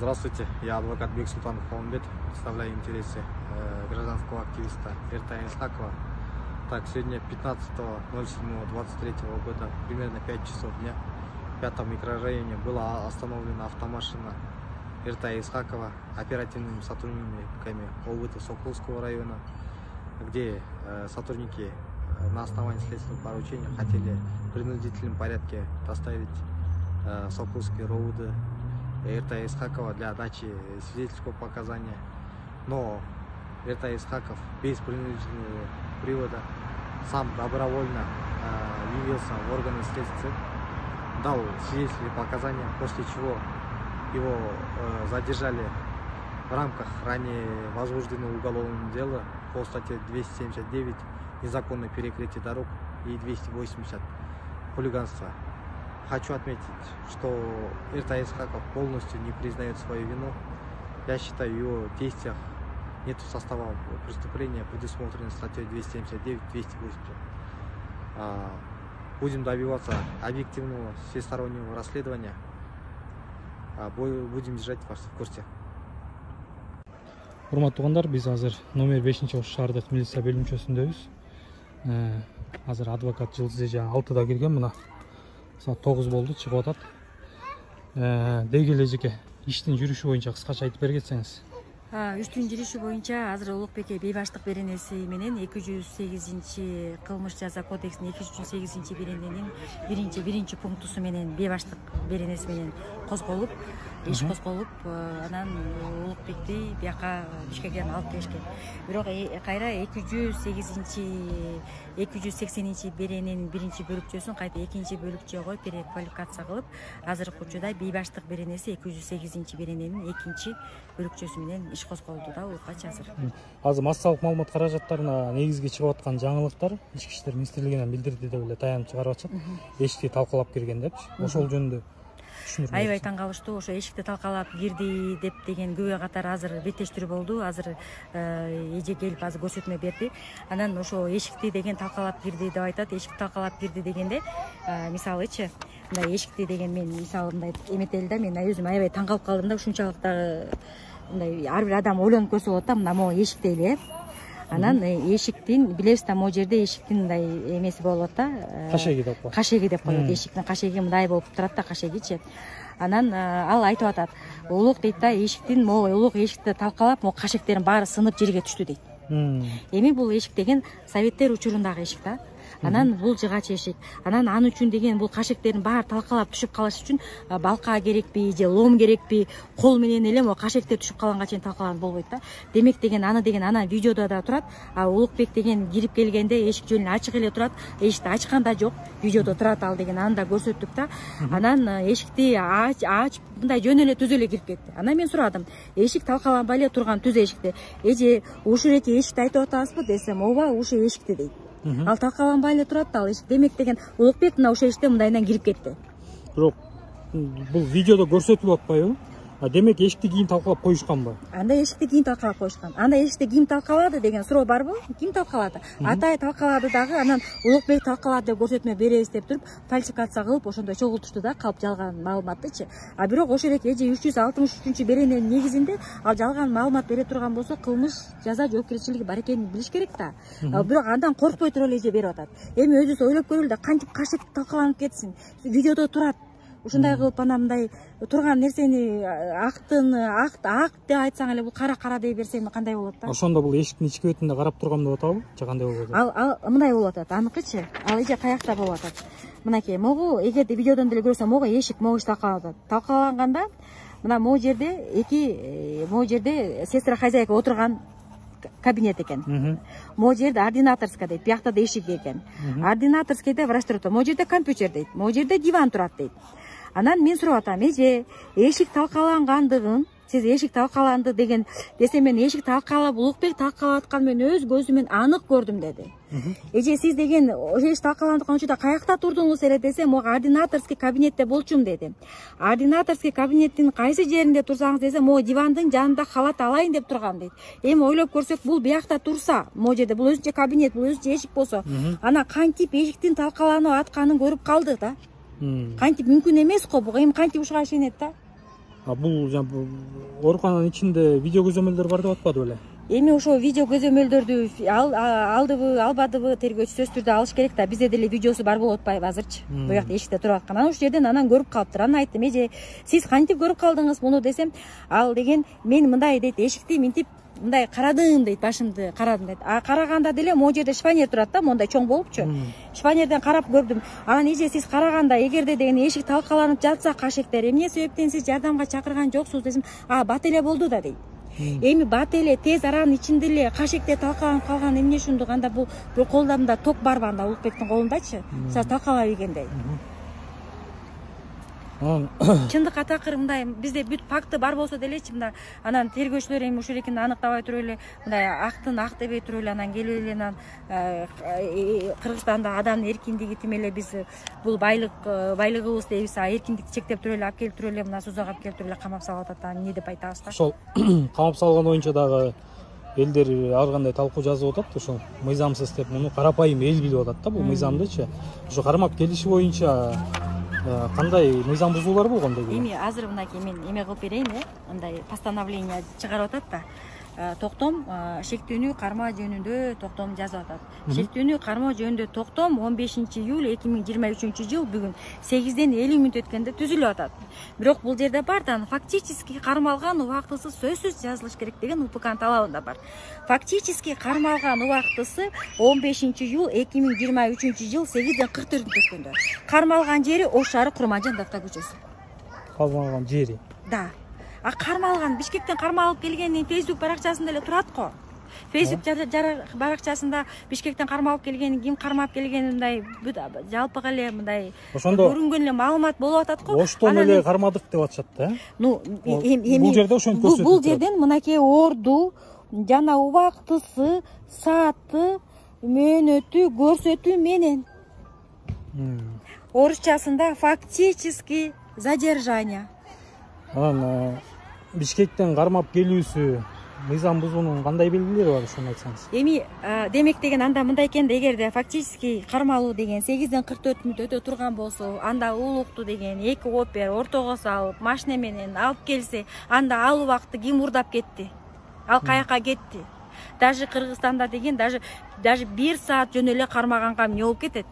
Здравствуйте, я адвокат Бексултанов Холмбет, представляю интересы гражданского активиста Эртая Исхакова. Так, сегодня 15.07.23 года, примерно 5 часов дня, в 5-м микрорайоне была остановлена автомашина Эртая Исхакова оперативными сотрудниками ОВТ Соколского района, где сотрудники на основании следственного поручения хотели в принудительном порядке доставить Соколский РОВД Эртая Исхакова для дачи свидетельского показания. Но Эртая Исхаков без принудительного привода сам добровольно явился в органы следствия, дал свидетельские показания, после чего его задержали в рамках ранее возбужденного уголовного дела по статье 279 «Незаконное перекрытие дорог» и 280 «Хулиганство». Хочу отметить, что Эртая Исхаков полностью не признает свою вину. Я считаю, в его действиях нет состава преступления, предусмотренной статьей 279-280. Будем добиваться объективного всестороннего расследования. Будем держать вас в курсе. Урматтуу туугандар, биз азыр номер 5-Ош шаардык милиция бөлүмчөсүндөбүз. Азыр адвокат Жылдыз эже 6-да кирген, мына саат 9 болду, чыгып атат. Деги эле эжеке, иштин жүрүшү боюнча кыскача айтып бере кетсеңиз. Иштин жүрүшү боюнча азыр Улукбекке бейбаштык беренеси менен 208 кылмыш жаза кодексинин 208 берененин биринчи пунктусу менен бейбаштык беренеси менен козголуп, иш козголуп, анан Улукбекти бияка Бишкектен алып келишкен. Бирок кайра 280 берененин биринчи бөлүкчөсүн кайта экинчи бөлүкчөгө переквалификация кылып, азыркы учурда бейбаштык беренеси 208 берененин экинчи бөлүкчөсү менен иш козголду да, улуккача азыр. Азыр массалык маалымат каражаттарына негизги чыгып аткан жаңылыктар Ички иштер министрлигинен билдирди деп эле таянып чыгарып атышат. Эшикти талкалап кирген депчи. Ошол жөнүндө түшүндүрүп. Аябай таң калыштуу. Ошо эшикти талкалап кирди деп деген күбө катары азыр беттештирүү болду. Азыр эже келип азыр көрсөтмө берди. Анан ошо эшикти деген талкалап кирди деп айтат. Эшикти талкалап кирди дегенде, мисалычы, мындай эшикти деген мен мисалы мындай эметели да, мен өзүм аябай таң калып калдым да, ушунчалык дагы мындай ар бир адам ойлонуп көрсө болот да, мына могу эшик дейли. Анан эшиктин билебиз да, могу жерде эшиктин мындай эмеси болот да. Кашеги деп коет. Кашеги деп коет. Эшиктин кашеги мындай болуп турат да, кашегичи. Анан ал айтып атат. Улук дейт да, эшиктин могу улук эшикти талкалап, могу кашектердин баары сынып жерге түштү дейт. Эми бул эшик деген советтер учурундагы эшик да. Анан бул жыгач эшик. Анан аны үчүн деген бул кашектердин баары талкалап түшүп калыш үчүн балка керекпи же лом керекпи, кол менен эле могу кашектер түшүп калганга чейин талкаланып болбойт да. Демек деген аны деген анан видеодо да турат. Улукбек деген кирип келгенде эшик жөнүн ачык эле турат. Эшикти ачкан да жок. Видеодо турат ал деген, аны да көрсөттүк да. Анан эшикти ачып мындай жөн эле түз эле кирип кетти. Анан мен сурадым. Эшик талкаланбай эле турган түз эшикти. Эже, ушул эки эшикти айтып атасызбы десем, ооба, ушул эшикти дейт. Ал талкаланбай эле турат да, ал эшик. Демек деген Улукбек мына ошол эшикте мындайынан кирип кетти. Бирок бул видеодо көрсөтүлүп атпайбы? Демек эшикти кийин талкалап коюшканбы? Анда эшикти кийин талкалап коюшкан. Анда эшикти ким талкалады деген суроо барбы? Ким талкалады? Атай талкалады дагы, анан Улукбек талкалады деп көрсөтмө беребиз деп туруп, фальсификация кылып, ошондой чогултушту да, калп жалган маалыматтычы. Бирок ошол эки эже 363 берененин негизинде ал жалган маалымат бере турган болсо, кылмыш жаза жоопкерчилиги бар экенин билиш керек да. Бирок андан коркпой туруп эле эже берип атат. Эми өзүбүз ойлоп көрөлү да, кантип кашек талкаланып кетсин. Видеодо турат. Ушундай кылып анан мындай турган нерсени ак деп айтсаң эле, бул кара дей берсең кандай болот да? Ошондо бул эшиктин ички бетинде карап турган деп атабы? Же кандай болот? Ал мындай болуп атат, аныкычы. Ал эже каякта болуп атат. Мынакей, могу эгерде видеодон деле көрсөң, могу эшик талкаланат. Талкаланганда мына могу жерде сестра хозяйка отурган кабинет экен. Могу жерде ординаторская дейт, биякта да эшик экен. Ординаторскийде врачтар отурат. Могу жерде компьютер дейт, могу жерде диван турат дейт. Анан мен сурап атам, эже, эшик талкалангандыгын, сиз эшик талкаланды деген десе, мен эшик талкалап, Улукбек талкалап аткан мен өз көзүм менен анык көрдүм деди. Эже, сиз деген эшик талкаланган учурда каякта турдуңуз эле десе, могу ординаторский кабинетте болчумун деди. Ординаторский кабинеттин кайсы жеринде турсаңыз десе, могу дивандын жанында халат алайын деп турган дейт. Эми ойлоп көрсөк, бул биякта турса, могу жерде бул өзүнчө кабинет, бул өзүнчө эшик болсо, ана кантип эшиктин талкаланып атканын көрүп калдык да. Кантип мүмкүн эмес го, буга эми кантип ушуга ишенет да? Бул оорукананын ичинде видео көзөмөлдөр бар деп атпады беле? Эми ошо видео көзөмөлдөрдү алдыбы, албадыбы тергөөчү сөзсүз түрдө алыш керек да. Бизде деле видеосу бар болуп атпайбы азырчы. Бул жакта эшикте туруп аткан. Анан ушул жерден анан көрүп калыптыр. Анан айттым: "Эже, сиз кантип көрүп калдыңыз муну?" десем, ал деген мен мындай дейт, эшикти минтип мындай карадым дейт, башымды карадым дейт. А караганда деле могу жерде шпанер турат да, мондай чоң болупчу. Шпанерден карап көрдүм. Анан эже, сиз караганда эгерде деген эшик талкаланып жатса кашектер, эмне себептен сиз жардамга чакырган жоксуз десем, бат эле болду да дейт. Эми бат эле тез аранын ичинде эле кашекте талкаланып калган эмне ушундук? Анда бул колдомдо ток барбы анда Улукбектин колундачы? Мисалы талкалап ийгендей. Чындыкка такыр мындай бизде бүт факты бар болсо делечи, мына анан тергөөчүлөр эми ушул экенин аныктабай туруп эле мындай актын ак дебей туруп эле анан келип эле анан Кыргызстанда адамдын эркиндиги тим эле биз бул байлыгыбыз дейбиз, эркиндикти чектеп туруп эле алып келип туруп эле мына СУЗга алып келип туруп эле камап салып атат. Анан эмне деп айтабыз да? Ошол камап салган боюнча дагы элдер ар кандай талкуу жазып атат, ошол мыйзамсыз деп. Муну карапайым эл билип атат да, бул мыйзамдычы. Ошо кармап келиши боюнча кандай мыйзам бузуулар болгон деги? Эми азыр мынакей мен эме кылып берейин, андай постановление чыгарып атат да. Токтом шектүүнү кармоо жөнүндө токтом жазып атат. Шектүүнү кармоо жөнүндө токтом 15 июль 2023 жыл бүгүн 8ден 50 мүнөт өткөндө түзүлүп атат. Бирок бул жерде бар да, фактически кармалган убактысы сөзсүз жазылыш керек деген УПКнын талабында бар. Фактически кармалган убактысы 15 июль 2023 жыл 8ден 44 мүнөт өткөндө. Кармалган жери Ош шаары Курманжан Давта көчөсү. Кармалган жери? Да. Кармалган Бишкектен кармалып келгенин Facebook баракчасында эле турат го. Facebook баракчасында Бишкектен кармалып келгенин, ким кармап келгенин мындай жалпыга эле мындай көрүнгөн эле маалымат болуп атат го. Оштон эле кармадык деп атышат да? Бул жерде ошентип көрсөтүлүп. Бул жерден мынакей орду жана убактысы, сааты, мөөнөтү көрсөтүү менен. Орусчасында фактически задержание. Анан Бишкектен кармап келүүсү мыйзам бузуунун кандай белгилери бар, ошону айтсаңыз? Эми демек деген анда мындай экен да, эгерде фактически кармалуу деген 8ден 44 мүнөт өтө турган болсо, анда улукту деген 2 опер ортого салып, машина менен алып келсе, анда ал убакытты ким урдап кетти? Ал каяка кетти? Даже Кыргызстанда деген даже 1 саат жөн эле кармаганга эмне болуп кетет?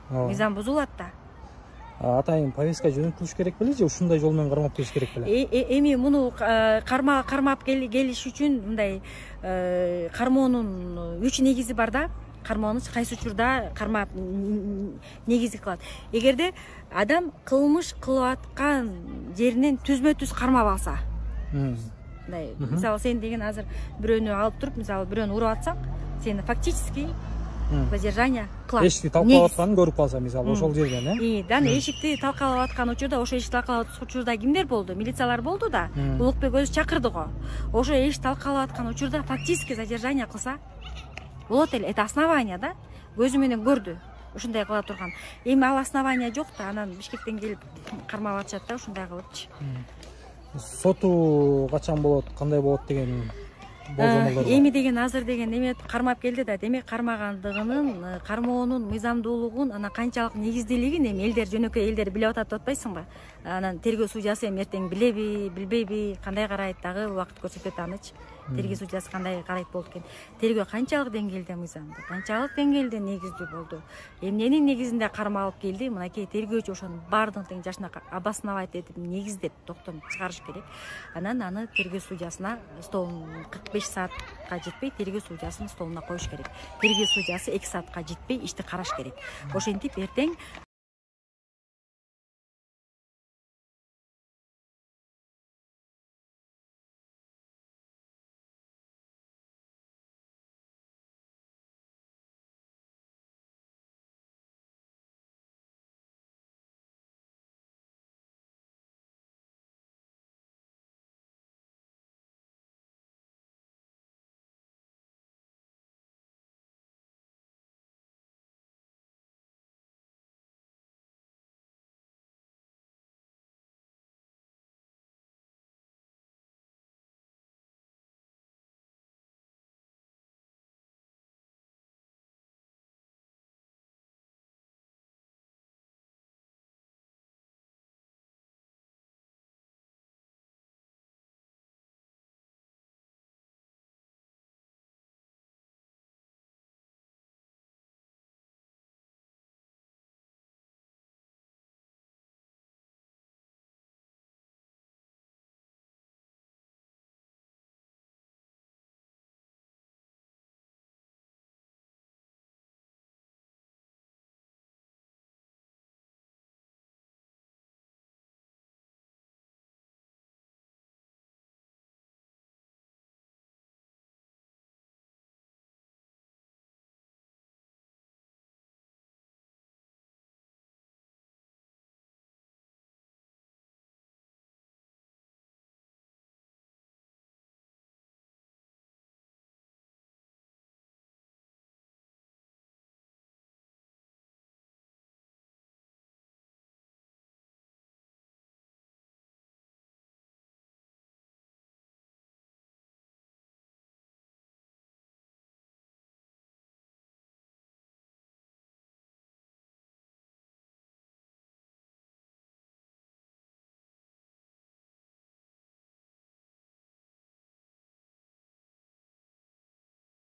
Мыйзам бузулат да. Атайын повестка жөнөтүлүш керек беле же ушундай жол менен кармап келиш керек беле? Эми муну кармап келиш үчүн мындай кармоонун 3 негизи бар да. Кармоону кайсы учурда кармап негизи кылат. Эгерде адам кылмыш кылып аткан жеринен түзмө-түз кармап алса. Мындай, мисалы сен деген азыр бирөөнү алып туруп, мисалы бирөөнү уруп атсаң, сени фактически задержание кылат. Эшикти талкалап атканын көрүп калса, мисалы ошол жерден, Даны эшикти талкалап аткан учурда, ошо эшикти талкалап аткан учурда кимдер болду? Милициялар болду да. Улукбек өзү чакырды го. Ошо эшик талкалап аткан учурда фактически задержание кылса болот эле. Это основание да. Көзү менен көрдү. Ушундай кыла турган. Эми ал основание жок да, анан Бишкектен келип кармап атышат да, ушундай кылыпчы. Соту качан болот, кандай болот деген болжомолдор бар? Эми деген азыр деген эме кармап келди да, демек кармагандыгынын, кармоонун мыйзамдуулугун, анан канчалык негиздүүлүгүн эми элдер, жөнөкөй элдер билип атат деп атпайсыңбы? Анан тергөө судьясы эми эртең билеби, билбейби, кандай карайт дагы убакыт көрсөтөт анычы. Тергөө судьясы кандай карайт болду экен? Тергөө канчалык деңгээлде мыйзамдуу, канчалык деңгээлде негиздүү болду? Эмненин негизинде кармалып келди? Мынакей тергөөчү ошонун баардыгын тең жашына обосновать этип, негиздеп, токтом чыгарыш керек. Анан аны тергөө судьясына столун 45 саатка жетпей тергөө судьясынын столуна коюш керек. Тергөө судьясы 2 саатка жетпей ишти караш керек. Ошентип эртең